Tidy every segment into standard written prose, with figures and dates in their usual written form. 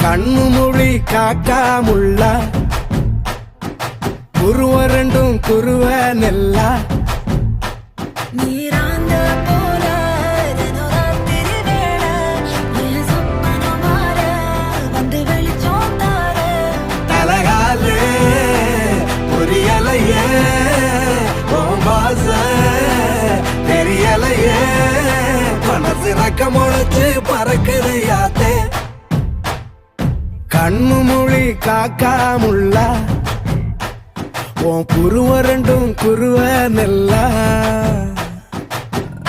கண்ணு மொழி காக்காமுள்ள குருவ ரெண்டும் குருவ நெல்லா நீராந்த போல தினராத்திரி வேளை என் சொப்பன மாற வந்து வெளிச்சம் தார தலகாலு புரியலையே ஓம்பாச தெரியலையே மனசு ரக்க முளைச்சு பறக்குது யாத்தே கண்ணு மொழி காக்காமுள்ள உன் குருவ ரெண்டும் குருவ நெல்லா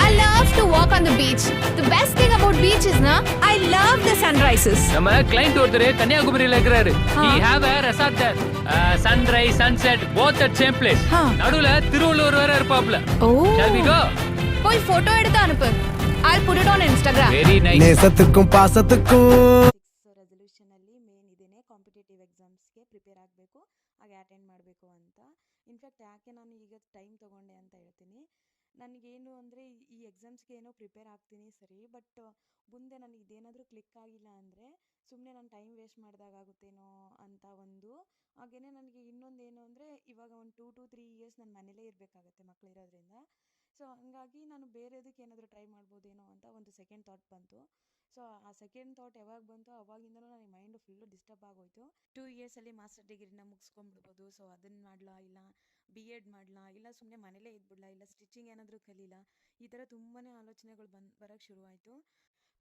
I love to walk on the beach. The best thing about beach is na I love the sunrises. நம்ம கிளைண்ட் ஒருத்தர் கன்னியாகுமரியில இருக்கிறாரு. He have a resort there. Sunrise, sunset, both at same place. நடுவுல திருவள்ளுவர் வேற இருப்பாப்ல. Oh. Shall we go? போய் photo எடுத்து அனுப்பு. I'll put it on Instagram. Very nice. நேசத்துக்கும் பாசத்துக்கும் ರೆಸಲ್ಯೂಷನಲ್ಲಿ ಮೇನ್ ಇದೇನೆ ಕಾಂಪಿಟೇಟಿವ್ ಎಕ್ಸಾಮ್ಸ್ಗೆ ಪ್ರಿಪೇರ್ ಆಗಬೇಕು ಹಾಗೆ ಅಟೆಂಡ್ ಮಾಡಬೇಕು ಅಂತ. ಇನ್ಫ್ಯಾಕ್ಟ್ ಯಾಕೆ ನಾನು ಈಗ ಟೈಮ್ ತೊಗೊಂಡೆ ಅಂತ ಹೇಳ್ತೀನಿ. ನನಗೇನು ಅಂದರೆ ಈ ಎಕ್ಸಾಮ್ಸ್ಗೆ ಏನೋ ಪ್ರಿಪೇರ್ ಆಗ್ತೀನಿ ಸರಿ, ಬಟ್ ಮುಂದೆ ನನಗೆ ಇದೇನಾದರೂ ಕ್ಲಿಕ್ ಆಗಿಲ್ಲ ಅಂದರೆ ಸುಮ್ಮನೆ ನಾನು ಟೈಮ್ ವೇಸ್ಟ್ ಮಾಡಿದಾಗುತ್ತೇನೋ ಅಂತ ಒಂದು. ಹಾಗೆಯೇ ನನಗೆ ಇನ್ನೊಂದು ಏನು ಅಂದರೆ ಇವಾಗ ಒಂದು 2 to 3 ಇಯರ್ಸ್ ನಾನು ಮನೇಲೇ ಇರಬೇಕಾಗತ್ತೆ ಮಕ್ಕಳಿರೋದ್ರಿಂದ. ಸೊ ಹಂಗಾಗಿ ನಾನು ಬೇರೆದಕ್ಕೆ ಏನಾದರೂ ಟ್ರೈ ಮಾಡ್ಬೋದೇನೋ ಅಂತ ಒಂದು ಸೆಕೆಂಡ್ ಥಾಟ್ ಬಂತು. ಸೊ ಆ ಸೆಕೆಂಡ್ ಥಾಟ್ ಯಾವಾಗ ಬಂತು ಅವಾಗಿಂದನೂ ನನಗೆ ಮೈಂಡು ಫುಲ್ಲು ಡಿಸ್ಟರ್ಬ್ ಆಗೋಯಿತು. 2 ಇಯರ್ಸಲ್ಲಿ ಮಾಸ್ಟರ್ ಡಿಗ್ರಿನ ಮುಗಿಸ್ಕೊಂಡ್ಬಿಡ್ಬೋದು. ಸೊ ಅದನ್ನು ಮಾಡಲಾ, ಇಲ್ಲ BEd ಮಾಡಲಾ, ಇಲ್ಲ ಸುಮ್ಮನೆ ಮನೇಲೇ ಇದ್ಬಿಡ್ಲಾ, ಇಲ್ಲ ಸ್ಟಿಚಿಂಗ್ ಏನಾದರೂ ಕಲೀಲಾ, ಈ ಥರ ತುಂಬಾ ಆಲೋಚನೆಗಳು ಬರೋಕ್ಕೆ ಶುರುವಾಯಿತು.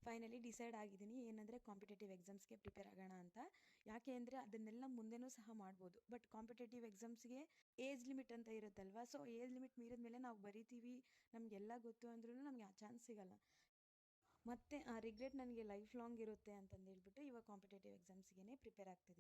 ಫೈನಲಿ ಡಿಸೈಡ್ ಆಗಿದ್ದೀನಿ ಏನಂದರೆ ಕಾಂಪಿಟೇಟಿವ್ ಎಕ್ಸಾಮ್ಸ್ಗೆ ಪ್ರಿಪೇರ್ ಆಗೋಣ ಅಂತ. ಯಾಕೆ ಅಂದರೆ ಅದನ್ನೆಲ್ಲ ಮುಂದೆನೂ ಸಹ ಮಾಡ್ಬೋದು, ಬಟ್ ಕಾಂಪಿಟೇಟಿವ್ ಎಕ್ಸಾಮ್ಸ್ಗೆ ಏಜ್ ಲಿಮಿಟ್ ಅಂತ ಇರುತ್ತಲ್ವ. ಸೊ ಏಜ್ ಲಿಮಿಟ್ ಮೀರಿದ ಮೇಲೆ ನಾವು ಬರಿತೀವಿ, ನಮಗೆಲ್ಲ ಗೊತ್ತು ಅಂದ್ರೂ ನಮಗೆ ಆ ಚಾನ್ಸ್ ಸಿಗಲ್ಲ. ಮತ್ತು ಆ ರಿಗ್ರೆಟ್ ನನಗೆ ಲೈಫ್ ಲಾಂಗ್ ಇರುತ್ತೆ ಅಂತಂದು ಹೇಳ್ಬಿಟ್ಟು ಇವಾಗ ಕಾಂಪಿಟೇಟಿವ್ ಎಕ್ಸಾಮ್ಸ್ಗೆ ಪ್ರಿಪೇರ್ ಆಗ್ತಿದ್ದೀನಿ.